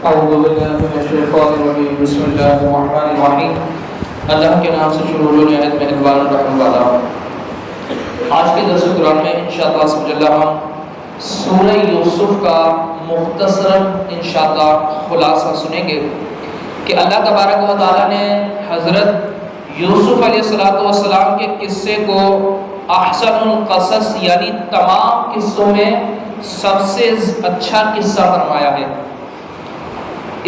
اعوذ باللہ من الشیطان الرجیم بسم اللہ الرحمن الرحیم اللہ کے نام سے شروع ہو نہایت مہربان رحم والا۔ آج کے درس قرآن میں انشاءاللہ سمجھ اللہ ہم سورہ یوسف کا مختصراً انشاءاللہ خلاصہ سنیں گے کہ اللہ تبارک و تعالیٰ نے حضرت یوسف علیہ السلام کے قصے کو احسن القصص یعنی تمام قصوں میں سب سے اچھا قصہ فرمایا ہے،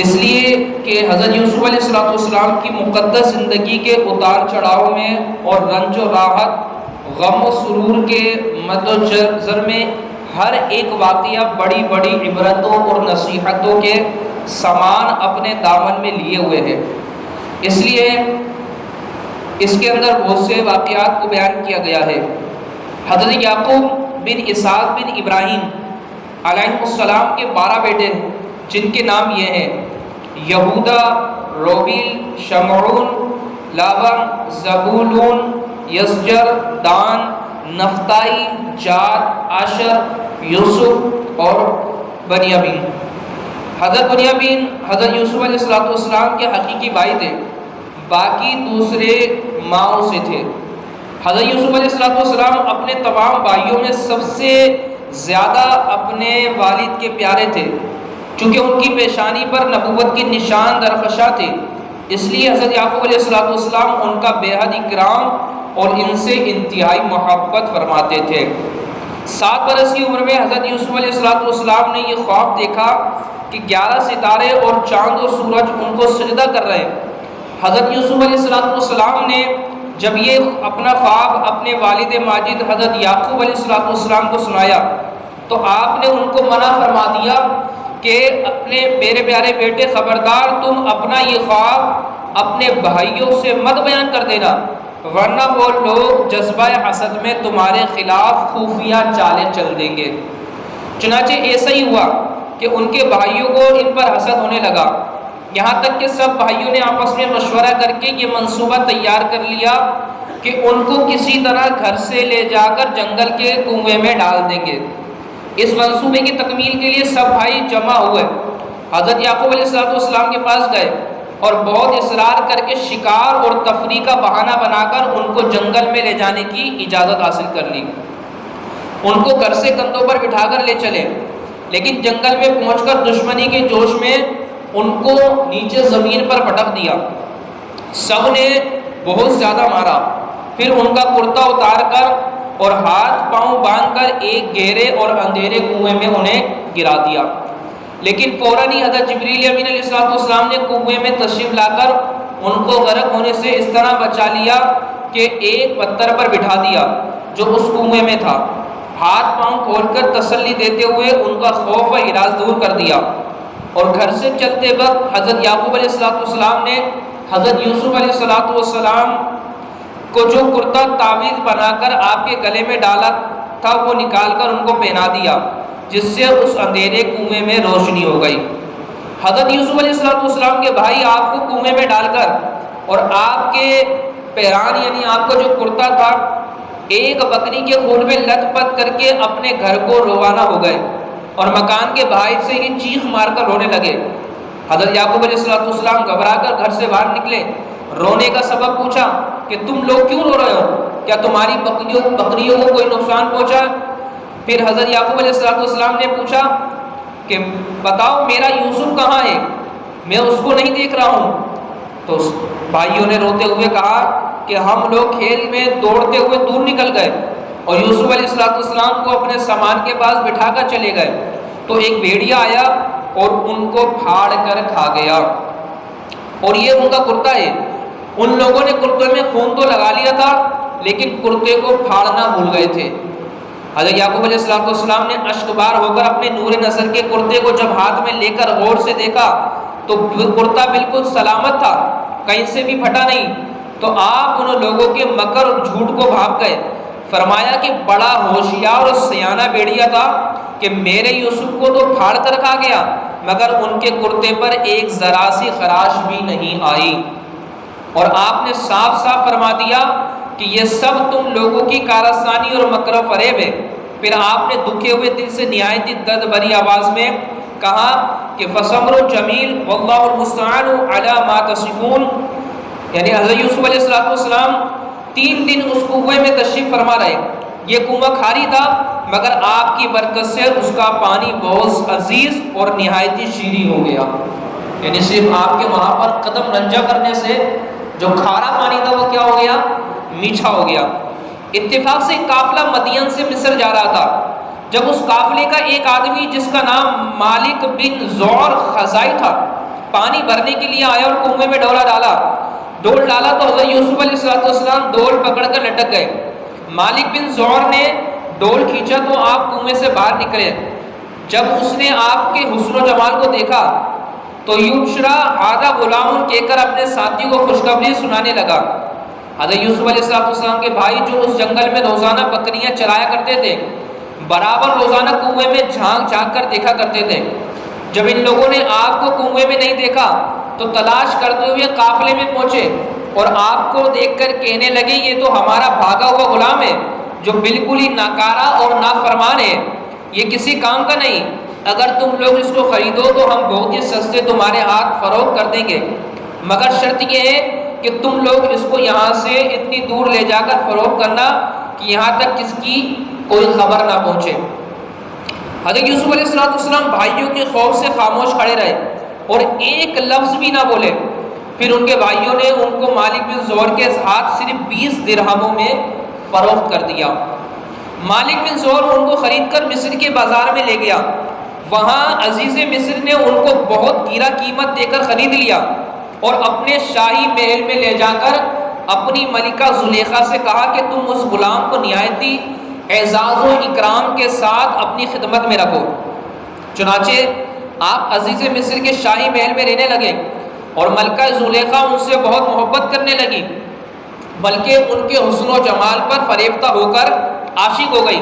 اس لیے کہ حضرت یوسف علیہ السلام کی مقدس زندگی کے اتار چڑھاؤ میں اور رنج و راحت، غم و سرور کے مد و جزر میں ہر ایک واقعہ بڑی بڑی عبرتوں اور نصیحتوں کے سامان اپنے دامن میں لیے ہوئے ہیں، اس لیے اس کے اندر بہت سے واقعات کو بیان کیا گیا ہے۔ حضرت یعقوب بن اسحاق بن ابراہیم علیہ السلام کے 12 بیٹے ہیں جن کے نام یہ ہیں: یہودا، روبیل، شمعون، لاون، زبولون، یسجر، دان، نفتائی، جاد، آشر، یوسف اور بنیامین۔ حضرت بنیامین حضرت یوسف علیہ السلام کے حقیقی بھائی تھے، باقی دوسرے ماؤں سے تھے۔ حضرت یوسف علیہ السلام اپنے تمام بھائیوں میں سب سے زیادہ اپنے والد کے پیارے تھے، چونکہ ان کی پیشانی پر نبوت کے نشان درخشاں تھے، اس لیے حضرت یعقوب علیہ السلام ان کا بے حد اکرام اور ان سے انتہائی محبت فرماتے تھے۔ 7 برس کی عمر میں حضرت یوسف علیہ السلام نے یہ خواب دیکھا کہ 11 ستارے اور چاند و سورج ان کو سجدہ کر رہے ہیں۔ حضرت یوسف علیہ السلام نے جب یہ اپنا خواب اپنے والد ماجد حضرت یعقوب علیہ السلام کو سنایا تو آپ نے ان کو منع فرما دیا کہ اپنے میرے پیارے بیٹے خبردار تم اپنا یہ خواب اپنے بھائیوں سے مت بیان کر دینا، ورنہ وہ لوگ جذبہ حسد میں تمہارے خلاف خفیہ چالیں چل دیں گے۔ چنانچہ ایسا ہی ہوا کہ ان کے بھائیوں کو ان پر حسد ہونے لگا، یہاں تک کہ سب بھائیوں نے آپس میں مشورہ کر کے یہ منصوبہ تیار کر لیا کہ ان کو کسی طرح گھر سے لے جا کر جنگل کے کنویں میں ڈال دیں گے۔ اس منصوبے کی تکمیل کے لیے سب بھائی جمع ہوئے، حضرت یعقوب علیہ السلام کے پاس گئے اور بہت اصرار کر کے شکار اور تفریح کا بہانہ بنا کر ان کو جنگل میں لے جانے کی اجازت حاصل کر لی۔ ان کو گھر سے کندھوں پر بٹھا کر لے چلے، لیکن جنگل میں پہنچ کر دشمنی کے جوش میں ان کو نیچے زمین پر پٹک دیا۔ سب نے بہت زیادہ مارا، پھر ان کا کرتا اتار کر اور ہاتھ پاؤں باندھ کر ایک گہرے اور اندھیرے کنویں میں انہیں گرا دیا، لیکن فوراً ہی حضرت جبریل امین علیہ السلام نے کنویں میں تشریف لا کر ان کو غرق ہونے سے اس طرح بچا لیا کہ ایک پتھر پر بٹھا دیا جو اس کنویں میں تھا، ہاتھ پاؤں کھول کر تسلی دیتے ہوئے ان کا خوف و ہراس دور کر دیا، اور گھر سے چلتے وقت حضرت یعقوب علیہ السلام نے حضرت یوسف علیہ السلام کو جو کرتا تعویذ بنا کر آپ کے گلے میں ڈالا تھا وہ نکال کر ان کو پہنا دیا، جس سے اس اندھیرے کنویں میں روشنی ہو گئی۔ حضرت یوسف علیہ السلام کے بھائی آپ کو کنویں میں ڈال کر اور آپ کے پیران یعنی آپ کا جو کرتا تھا ایک بکری کے خون میں لت پت کر کے اپنے گھر کو روانہ ہو گئے اور مکان کے باہر سے ہی چیخ مار کر رونے لگے۔ حضرت یعقوب علیہ السلام گھبرا کر گھر سے باہر نکلے، رونے کا سبب پوچھا کہ تم لوگ کیوں رو رہے ہو، کیا تمہاری بکریوں کو کوئی نقصان پہنچا؟ پھر حضرت یعقوب علیہ السلام نے پوچھا کہ بتاؤ میرا یوسف کہاں ہے، میں اس کو نہیں دیکھ رہا ہوں۔ تو بھائیوں نے روتے ہوئے کہا کہ ہم لوگ کھیل میں دوڑتے ہوئے دور نکل گئے اور یوسف علیہ السلام کو اپنے سامان کے پاس بٹھا کر چلے گئے، تو ایک بھیڑیا آیا اور ان کو پھاڑ کر کھا گیا، اور یہ ان کا کرتا ہے۔ ان لوگوں نے کرتے میں خون تو لگا لیا تھا لیکن کرتے کو پھاڑنا بھول گئے تھے۔ حضرت یعقوب علیہ السلام نے اشک بار ہو کر اپنے نور نظر کے کرتے کو جب ہاتھ میں لے کر غور سے دیکھا تو کرتا بالکل سلامت تھا، کہیں سے بھی پھٹا نہیں۔ تو آپ ان لوگوں کے مکر اور جھوٹ کو بھاپ گئے، فرمایا کہ بڑا ہوشیار اور سیانہ بھیڑیا تھا کہ میرے یوسف کو تو پھاڑ کر کھا گیا مگر ان کے کرتے پر ایک ذرا سی خراش بھی نہیں آئی، اور آپ نے صاف صاف فرما دیا کہ یہ سب تم لوگوں کی کارستانی اور مکر و فریب ہے۔ پھر آپ نے دکھے ہوئے دل سے نہایت درد بھری آواز میں کہا کہ فصبر جمیل واللہ المستعان علی ما تصفون، یعنی حضرت یوسف علیہ السلام 3 دن اس کنویں میں تشریف فرما رہے. یہ کنواں کھاری تھا مگر آپ کی برکت سے اس کا پانی بہت عزیز اور نہایت شیریں ہو گیا. یعنی صرف آپ کے وہاں پر قدم رنجا کرنے سے جو کھارا پانی تھا وہ کیا ہو گیا؟ میٹھا ہو گیا. اتفاق سے ایک قافلہ مدین سے مصر جا رہا تھا. جب اس قافلے کا ایک آدمی جس کا نام مالک بن زور خزائی تھا پانی بھرنے کے لیے آیا اور کنویں میں ڈول ڈالا تو حضرت یوسف علیہ السلام ڈول پکڑ کر لٹک گئے. مالک بن زور نے ڈول کھینچا تو آپ کنویں سے باہر نکلے. جب اس نے آپ کے حسن و جمال کو دیکھا تو یبشرا ھذا غلام کہہ کر اپنے ساتھی کو خوشخبری سنانے لگا. حضرت یوسف علیہ السلام کے بھائی جو اس جنگل میں روزانہ بکریاں چرایا کرتے تھے برابر روزانہ کنویں میں جھانک جھانک کر دیکھا کرتے تھے. جب ان لوگوں نے آپ کو کنویں میں نہیں دیکھا تو تلاش کرتے ہوئے قافلے میں پہنچے اور آپ کو دیکھ کر کہنے لگے یہ تو ہمارا بھاگا ہوا غلام ہے جو بالکل ہی ناکارہ اور نافرمان ہے، یہ کسی کام کا نہیں. اگر تم لوگ اس کو خریدو تو ہم بہت ہی سستے تمہارے ہاتھ فروخت کر دیں گے، مگر شرط یہ ہے کہ تم لوگ اس کو یہاں سے اتنی دور لے جا کر فروخت کرنا کہ یہاں تک کس کی کوئی خبر نہ پہنچے. حضرت یوسف علیہ السلام بھائیوں کے خوف سے خاموش کھڑے رہے اور ایک لفظ بھی نہ بولے. پھر ان کے بھائیوں نے ان کو مالک بن زور کے ہاتھ صرف 20 درہموں میں فروخت کر دیا. مالک بن زور ان کو خرید کر مصر کے بازار میں لے گیا. وہاں عزیز مصر نے ان کو بہت گیرا قیمت دے کر خرید لیا اور اپنے شاہی محل میں لے جا کر اپنی ملکہ زلیخا سے کہا کہ تم اس غلام کو نہایتی اعزاز و اکرام کے ساتھ اپنی خدمت میں رکھو. چنانچہ آپ عزیز مصر کے شاہی محل میں رہنے لگے اور ملکہ زلیخا ان سے بہت محبت کرنے لگی، بلکہ ان کے حسن و جمال پر فریفتہ ہو کر عاشق ہو گئی.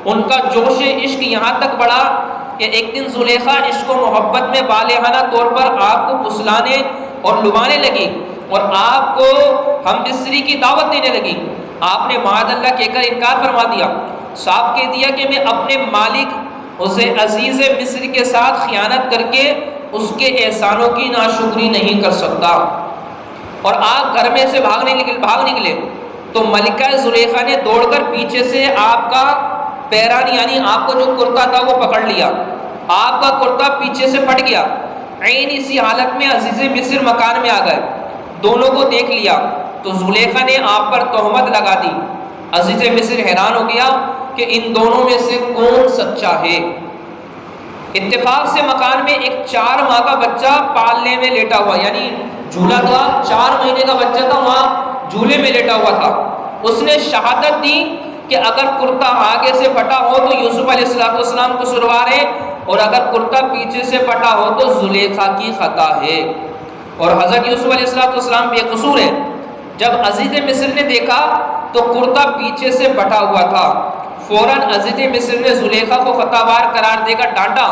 ان کا جوش عشق یہاں تک بڑھا کہ ایک دن زلیخا عشق و محبت میں بالغانہ طور پر آپ کو پسلانے اور لبانے لگی اور آپ کو ہم بستری کی دعوت دینے لگی. آپ نے معاذ اللہ کہہ کر انکار فرما دیا، صاف کہہ دیا کہ میں اپنے مالک اسے عزیز مصر کے ساتھ خیانت کر کے اس کے احسانوں کی ناشکری نہیں کر سکتا. اور آپ گھر میں سے بھاگ نکلے تو ملکہ زلیخا نے دوڑ کر پیچھے سے آپ کا پیران یعنی آپ کو جو کرتا تھا وہ پکڑ لیا. آپ کا کرتا پیچھے سے پھٹ گیا. عین اسی حالت میں عزیز مصر مکان میں آ گئے. دونوں کو دیکھ لیا تو زلیخا نے آپ پر تہمت لگا دی. عزیز مصر حیران ہو گیا کہ ان دونوں میں سے کون سچا ہے. اتفاق سے مکان میں ایک 4 ماہ کا بچہ پالنے میں لیٹا ہوا، یعنی جھولا تھا، 4 مہینے کا بچہ تھا وہاں جھولے میں لیٹا ہوا تھا. اس نے شہادت دی کہ اگر کرتا آگے سے پھٹا ہو تو یوسف علیہ السلام قصوروار ہے اور اگر کرتا پیچھے سے پھٹا ہو تو زلیخا کی خطا ہے اور حضرت یوسف علیہ السلام بے قصور ہے. جب عزیز مصر نے دیکھا تو کرتا پیچھے سے پھٹا ہوا تھا. فوراً عزیز مصر نے زلیخا کو خطاوار قرار دے کر ڈانٹا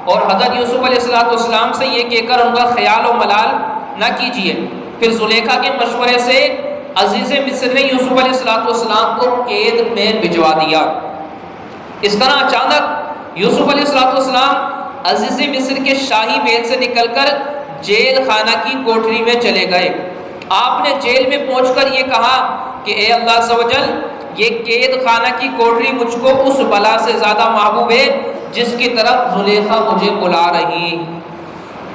اور حضرت یوسف علیہ السلام سے یہ کہہ کر ان کا خیال و ملال نہ کیجیے. پھر زلیخا کے مشورے سے عزیز مصر نے یوسف علیہ السلام کو قید میں بھجوا دیا. اس طرح اچانک یوسف علیہ السلام عزیز مصر کے شاہی محل سے نکل کر جیل خانہ کی کوٹری میں چلے گئے. آپ نے جیل میں پہنچ کر یہ کہا کہ اے اللہ عز و جل، یہ قید خانہ کی کوٹری مجھ کو اس بلا سے زیادہ محبوب ہے جس کی طرف زلیخا مجھے بلا رہی.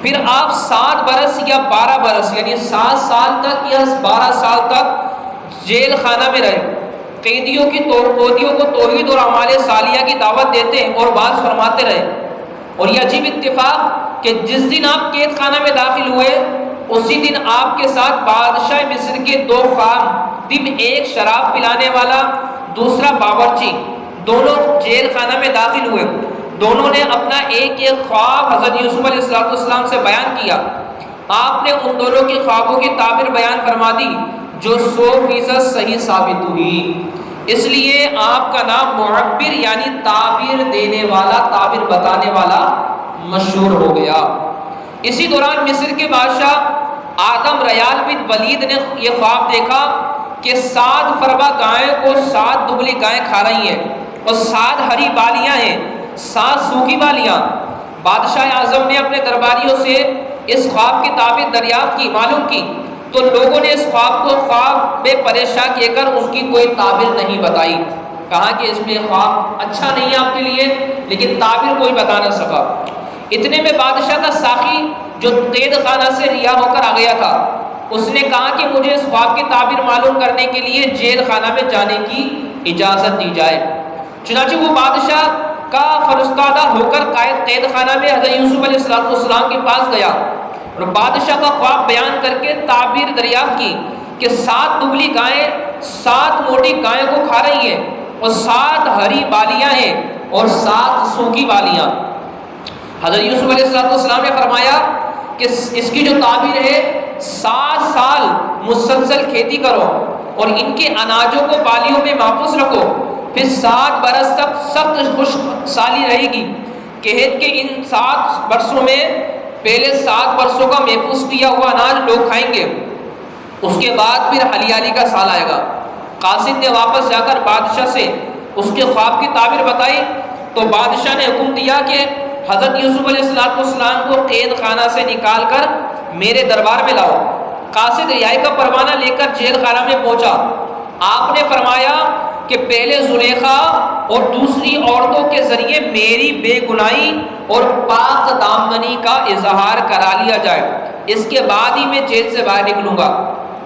پھر آپ 7 برس یا 12 برس یعنی 7 سال تک یا 12 سال تک جیل خانہ میں رہے. قیدیوں کو توحید اور اعمال صالحہ کی دعوت دیتے اور واعظ فرماتے رہے. اور یہ عجیب اتفاق کہ جس دن آپ قید خانہ میں داخل ہوئے اسی دن آپ کے ساتھ بادشاہ مصر کے 2 خادم، ایک شراب پلانے والا دوسرا باورچی، دونوں جیل خانہ میں داخل ہوئے. دونوں نے اپنا ایک خواب حضرت یوسف علیہ السلام سے بیان کیا. آپ نے ان دونوں کے خوابوں کی تعبیر بیان فرما دی جو 100% صحیح ثابت ہوئی. اس لیے آپ کا نام معبر یعنی تعبیر دینے والا، تعبیر بتانے والا مشہور ہو گیا. اسی دوران مصر کے بادشاہ آدم ریال بن ولید نے یہ خواب دیکھا کہ 7 فربا گائیں کو 7 دبلی گائیں کھا رہی ہیں اور 7 ہری بالیاں ہیں، 7 سوکھی بالیاں. بادشاہ اعظم نے اپنے درباریوں سے اس خواب کی تعبیر دریافت کی، معلوم کی، تو لوگوں نے اس خواب کو خواب میں پریشان کہہ کر اس کی کوئی تعبیر نہیں بتائی، کہا کہ اس میں خواب اچھا نہیں ہے آپ کے لیے، لیکن تعبیر کوئی بتا نہ سکا۔ اتنے میں بادشاہ کا ساقی جو قید خانہ سے رہا ہو کر آ گیا تھا، اس نے کہا کہ مجھے اس خواب کی تعبیر معلوم کرنے کے لیے جیل خانہ میں جانے کی اجازت دی جائے۔ چنانچہ وہ بادشاہ کا فرستادہ ہو کر قید خانہ میں حضرت یوسف علیہ السلام کے پاس گیا اور بادشاہ کا خواب بیان کر کے تعبیر دریافت کی کہ 7 دبلی گائیں 7 موٹی گائیں کو کھا رہی ہیں اور 7 ہری بالیاں ہیں اور 7 سوکھی بالیاں۔ حضرت یوسف علیہ السلام نے فرمایا کہ اس کی جو تعبیر ہے 7 سال مسلسل کھیتی کرو اور ان کے اناجوں کو بالیوں میں محفوظ رکھو، پھر 7 برس تک سخت خشک سالی رہے گی، قحط کے ان 7 برسوں میں پہلے 7 برسوں کا محفوظ کیا ہوا اناج لوگ کھائیں گے، اس کے بعد پھر ہریالی کا سال آئے گا۔ قاصد نے واپس جا کر بادشاہ سے اس کے خواب کی تعبیر بتائی تو بادشاہ نے حکم دیا کہ حضرت یوسف علیہ السلام کو قید خانہ سے نکال کر میرے دربار میں لاؤ۔ قاصد رہائی کا پروانہ لے کر جیل خانہ میں پہنچا۔ آپ نے فرمایا کہ پہلے زلیخا اور دوسری عورتوں کے ذریعے میری بے گناہی اور پاک دامنی کا اظہار کرا لیا جائے، اس کے بعد ہی میں جیل سے باہر نکلوں گا۔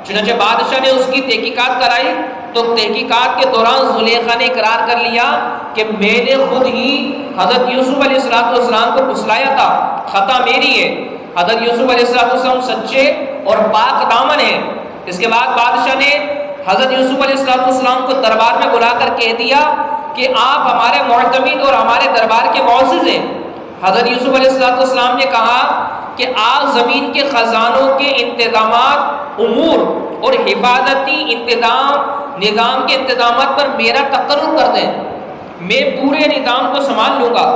چنانچہ بادشاہ نے اس کی تحقیقات کرائی تو تحقیقات کے دوران زلیخا نے اقرار کر لیا کہ میں نے خود ہی حضرت یوسف علیہ السلام کو پھسلایا تھا، خطا میری ہے۔ حضرت یوسف علیہ السلام سچے اور پاک دامن ہیں۔ اس کے بعد بادشاہ نے حضرت یوسف علیہ السلام کو دربار میں بلا کر کہہ دیا کہ آپ ہمارے معتمد اور ہمارے دربار کے معزز ہیں۔ حضرت یوسف علیہ السلام نے کہا کہ آپ زمین کے خزانوں کے انتظامات، امور اور حفاظتی نظام کے انتظامات پر میرا تقرر کر دیں، میں پورے نظام کو سنبھال لوں گا۔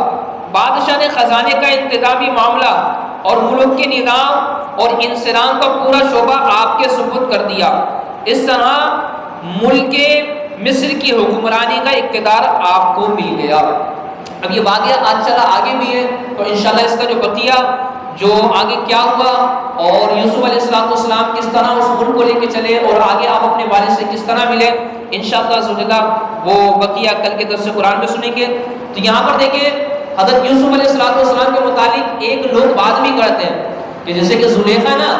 بادشاہ نے خزانے کا انتظامی معاملہ اور ملک کے نظام اور انسرام کا پورا شعبہ آپ کے سپرد کر دیا۔ اس طرح ملک مصر کی حکمرانی کا اقتدار آپ کو مل گیا۔ اب یہ واقعہ آج چلا آگے بھی ہے تو انشاءاللہ اس کا جو بقیہ جو آگے کیا ہوا اور یوسف علیہ السلام کس طرح اس ملک کو لے کے چلے اور آگے آپ اپنے والد سے کس طرح ملے، انشاءاللہ وہ بقیہ کل کے درس قرآن میں سنیں گے۔ تو یہاں پر دیکھیں حضرت یوسف علیہ السلام کے متعلق ایک لوگ بات بھی کرتے ہیں کہ جیسے کہ زلیخا نا،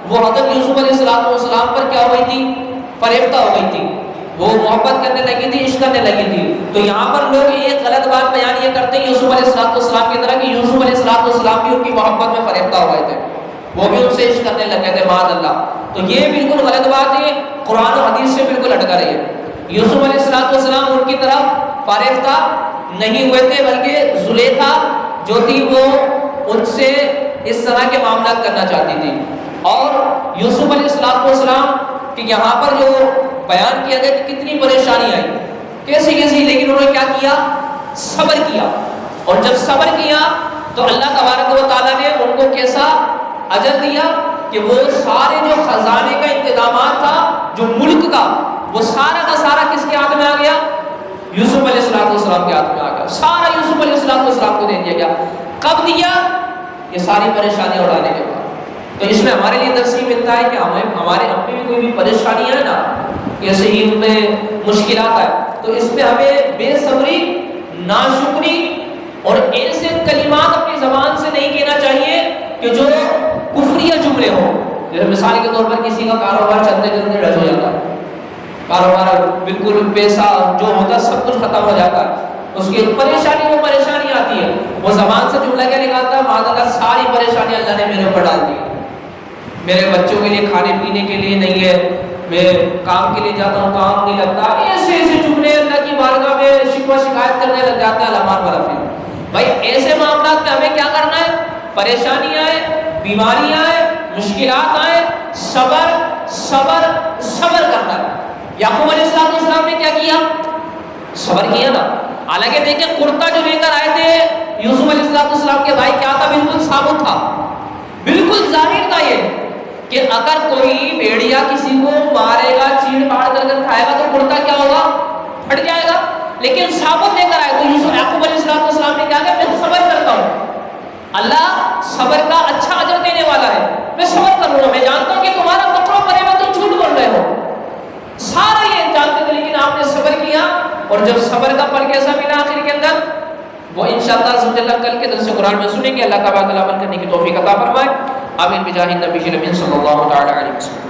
وہ حضرت یوسف علیہ السلام پر کیا ہوئی تھی؟ فریفتہ ہو گئی تھی، وہ محبت کرنے لگی تھی، عشق کرنے لگی تھی۔ تو یہاں پر لوگ ایک غلط بات بیان یہ کرتے ہیں یوسف علیہ السلام کی طرح کہ یوسف علیہ السلام بھی ان کی محبت میں فریفتہ ہو گئے تھے، وہ بھی ان سے عشق کرنے لگے تھے، معاذ اللہ۔ تو یہ بالکل غلط بات ہے، قرآن و حدیث سے بالکل ہٹ کر رہی ہے۔ یوسف علیہ السلام ان کی طرف فریفتہ نہیں ہوئے تھے، بلکہ زلیخا جو تھی وہ ان سے اس طرح کے معاملات کرنا چاہتی تھی۔ اور یوسف علیہ السلام کہ یہاں پر جو بیان کیا گیا کہ کتنی پریشانی آئی، کیسی لیکن انہوں نے کیا کیا؟ صبر کیا، اور جب صبر کیا تو اللہ تبارک و تعالیٰ نے ان کو کیسا اجر دیا کہ وہ سارے جو خزانے کا انتظامات تھا جو ملک کا، وہ سارا کا سارا کس کے ہاتھ میں آ گیا؟ یوسف علیہ السلام کے ہاتھ میں آ گیا، سارا یوسف علیہ السلام کو دے دیا گیا۔ کب دیا؟ یہ ساری پریشانیاں اڑانے کے بعد۔ تو اس میں ہمارے لیے درس ملتا ہے کہ ہمارے اپنے بھی کوئی بھی پریشانیاں ہیں نا، جیسے ہی ان میں مشکلات آئے تو اس میں ہمیں بے صبری، ناشکری اور ایسے کلمات اپنی زبان سے نہیں کہنا چاہیے کہ جو کفریہ جملے ہوں۔ جیسے مثال کے طور پر کسی کا کاروبار چلتے چلتے ڈس ہو جاتا ہے، کاروبار بالکل پیسہ جو ہوتا ہے سب کچھ ختم ہو جاتا ہے، اس کی پریشانی آتی ہے، وہ زبان سے جملہ کیا نکالتا ہے؟ معاذ اللہ ساری پریشانی اللہ نے میرے اوپر ڈال دی، میرے بچوں کے لیے کھانے پینے کے لیے نہیں ہے، میں کام کے لیے جاتا ہوں کام نہیں لگتا، ایسے جملے اللہ کی بارگاہ میں شکوہ شکایت کرنے لگ جاتے ہیں۔ علمان ورفی بھائی ایسے معاملات میں ہمیں کیا کرنا ہے؟ پریشانی آئے، بیماریاں آئے، مشکلات آئے، صبر کرنا ہے۔ یعقوب علیہ السلام نے کیا کیا؟ صبر کیا نا۔ حالانکہ دیکھیں کرتا جو لے کر آئے تھے یوسف علیہ السلام کے بھائی کیا تھا؟ بالکل ثابت تھا، بالکل ظاہر تھا یہ کہ اگر کوئی بھیڑیا کسی کو مارے گا، چیڑ پاڑ کر کھائے گا تو کرتا کیا ہوگا؟ پھٹ جائے گا۔ لیکن ثابت لے کر آئے تو یعقوب علیہ السلام نے کیا کہا؟ میں صبر کرتا ہوں، اللہ صبر کا اچھا اجر دینے والا ہے. میں صبر کر رہا ہوں, میں جانتا ہوں کہ تمہارا مکر و فریب تم جھوٹ بول رہے ہو, سارے یہ جانتے تھے, لیکن آپ نے صبر کیا. اور جب صبر کا پھل کیسا ملا آخر کے اندر, وہ انشاءاللہ کل کے درس قرآن میں سنیں گے. اللہ تبارک و تعالیٰ عمل کرنے کی توفیق عطا فرمائے. آمین بجاہ النبی صلی اللہ تعالی علیہ وسلم.